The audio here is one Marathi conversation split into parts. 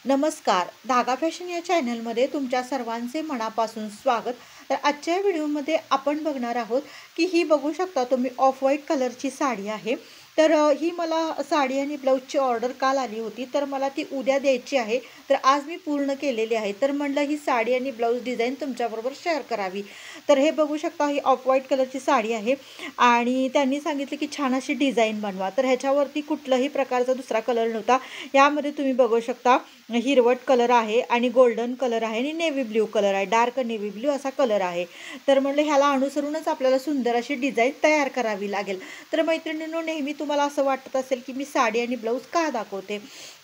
नमस्कार, धागा फॅशन या चॅनलमध्ये तुमच्या सर्वांचे मनापासून स्वागत। तर आजच्या व्हिडिओमध्ये आपण बघणार आहोत की ही बघू शकता तुम्ही ऑफ व्हाईट कलरची साडी आहे। तर ही मला साडी आणि ब्लाऊजची ऑर्डर काल आली होती, तर मला ती उद्या द्यायची आहे। तर आज मी पूर्ण केलेली आहे, तर म्हणलं ही साडी आणि ब्लाऊज डिझाईन तुमच्याबरोबर शेअर करावी। तर हे बघू शकता ही ऑफ व्हाईट कलरची साडी आहे आणि त्यांनी सांगितले की छान अशी डिझाईन बनवा। तर ह्याच्यावरती कुठलाही प्रकारचा दुसरा कलर नव्हता। यामध्ये तुम्ही बघू शकता हिरवट कलर आहे आणि गोल्डन कलर आहे आणि नेव्ही ब्ल्यू कलर आहे, डार्क नेव्ही ब्ल्यू असा कलर आहे। तर म्हणलं ह्याला अनुसरूनच आपल्याला सुंदर अशी डिझाईन तयार करावी लागेल। तर मैत्रिणींनो, नेहमी तुम्हाला असं वाटत असेल की मी साडी आणि ब्लाऊज का दाखवते,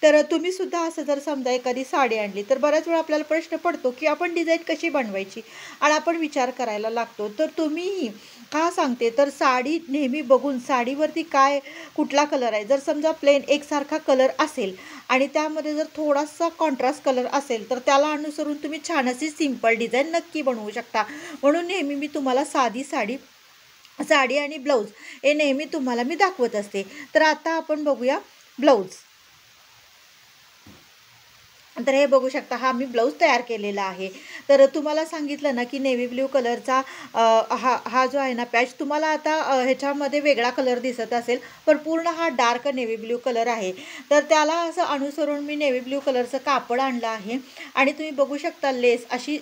तर तुम्ही सुद्धा असं जर समजा एखादी साडी आणली तर बऱ्याच वेळा आपल्याला प्रश्न पडतो की आपण डिझाईन कशी बनवायची आणि आपण विचार करायला लागतो। तर तुम्हीही का सांगते, तर साडी नेहमी बघून साडीवरती काय कुठला कलर आहे, जर समजा प्लेन एकसारखा कलर असेल आणि त्यामध्ये जर थोडासा कॉन्ट्रास्ट कलर असेल तर त्याला अनुसरून तुम्ही छान अशी सिंपल डिझाईन नक्की बनवू शकता। म्हणून नेहमी मी तुम्हाला साधी साडी आणि ब्लाऊज हे नेहमी तुम्हाला मी दाखवत असते। तर आता आपण बघूया ब्लाऊज। तर हे बघू शकता, हा मी ब्लाऊज तयार केलेला आहे। तर तुम्हाला सांगितलं ना की नेव्ही ब्ल्यू कलरचा हा जो आहे ना पॅच, तुम्हाला आता ह्याच्यामध्ये वेगळा कलर दिसत असेल, पण पूर्ण हा डार्क नेव्ही ब्ल्यू कलर आहे। तर त्याला असं अनुसरून मी नेव्ही ब्ल्यू कलरचं कापड आणलं आहे आणि तुम्ही बघू शकता लेस अशी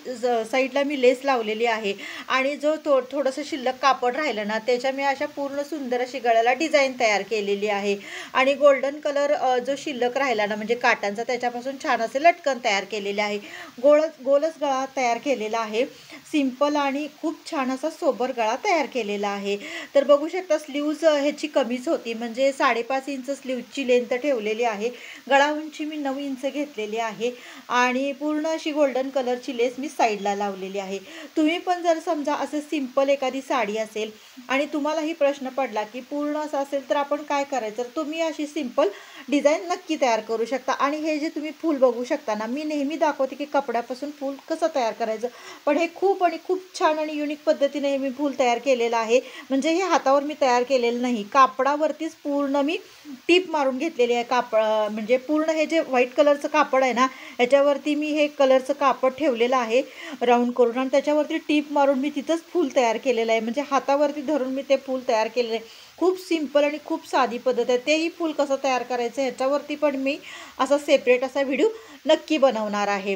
साईडला मी लेस लावलेली आहे आणि जो थोडंसं शिल्लक कापड राहिलं ना त्याच्या मी अशा पूर्ण सुंदर अशी गळ्याला डिझाईन तयार केलेली आहे आणि गोल्डन कलर जो शिल्लक राहिला ना म्हणजे काटांचा, त्याच्यापासून छान असे लटकन तयार केलेले आहे। गोलच गळा तयार केलेला आहे, सिंपल आणि खूप छान असा सोबर गळा तयार केलेला आहे। तर बघू शकता स्लीव्ज ह्याची कमीच होती, म्हणजे 5.5 इंच स्लीव्जची लेंथ ठेवलेली आहे। गळा उंची मी 9 इंच घेतलेली आहे आणि पूर्ण अशी गोल्डन कलरची लेस मी साईडला लावलेली आहे। तुम्ही पण जर समजा असं सिंपल एखादी साडी असेल आणि तुम्हालाही प्रश्न पडला की पूर्ण असं असेल तर आपण काय करायचं, तर तुम्ही अशी सिंपल डिझाईन नक्की तयार करू शकता। आणि हे जे तुम्ही फूल बघू शकता ना, मी नेहमी दाखवते की कपड्यापासून फूल कसं तयार करायचं, पण हे खूप छान आणि युनिक पद्धतीने हे मी फूल तयार केलेलं आहे। म्हणजे हे हातावर मी तयार केलेलं नाही, कापडावरतीच पूर्ण मी टीप मारून घेतलेली आहे। म्हणजे पूर्ण हे जे व्हाईट कलरचं कापड आहे ना, ह्याच्यावरती मी हे कलरचं कापड ठेवलेलं आहे राऊंड करून आणि त्याच्यावरती टीप मारून मी तिथंच फूल तयार केलेलं आहे। म्हणजे हातावरती धरून मी ते फूल तयार केलेलं आहे। खूप सिंपल आणि खूप साधी पद्धत आहे। तेही फूल कसं तयार करायचं ह्याच्यावरती पण मी असा सेपरेट असा व्हिडिओ नक्की बनवणार आहे।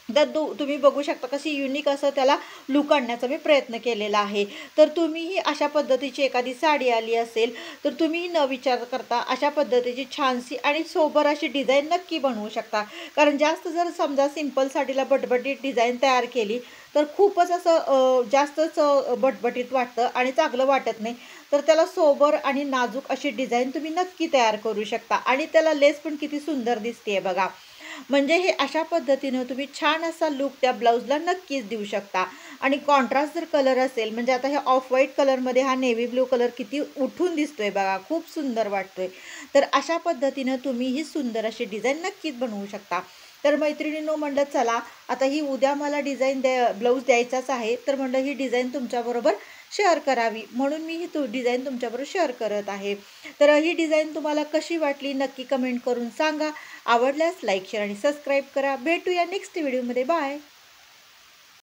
तर तुम्ही बघू शकता कशी युनिक असं त्याला लुक आणण्याचा मी प्रयत्न केलेला आहे। तर तुम्हीही अशा पद्धतीची एखादी साडी आली असेल तर तुम्हीही न विचार करता अशा पद्धतीची छानशी आणि सोबर अशी डिझाईन नक्की बनवू शकता। कारण जास्त जर समजा सिंपल साडीला बटबटीत डिझाईन तयार केली तर खूपच असं जास्तच बटबटीत वाटतं आणि चांगलं वाटत नाही। तर त्याला सोबर आणि नाजूक अशी डिझाईन तुम्ही नक्की तयार करू शकता आणि त्याला लेस पण किती सुंदर दिसते बघा। म्हणजे हे अशा पद्धतीने तुम्ही छान असा लुक त्या ब्लाऊजला नक्कीच देऊ शकता। आणि कॉन्ट्रास्ट जर कलर असेल, म्हणजे आता हे ऑफ व्हाईट कलरमध्ये हा नेव्ही ब्ल्यू कलर किती उठून दिसतोय बघा, खूप सुंदर वाटतोय। तर अशा पद्धतीनं तुम्ही ही सुंदर अशी डिझाईन नक्कीच बनवू शकता। तर मैत्रिणींनो, म्हणलं चला आता ही उद्या मला डिझाईन ब्लाऊज द्यायचाच आहे, तर म्हणलं ही डिझाईन तुमच्याबरोबर शेअर करावी, म्हणून मी ही डिझाईन तुमच्याबरोबर शेअर करत आहे। तर ही डिझाईन तुम्हाला कशी वाटली नक्की कमेंट करून सांगा। आवडल्यास लाईक, शेअर आणि सबस्क्राईब करा। भेटूया नेक्स्ट व्हिडिओमध्ये। बाय।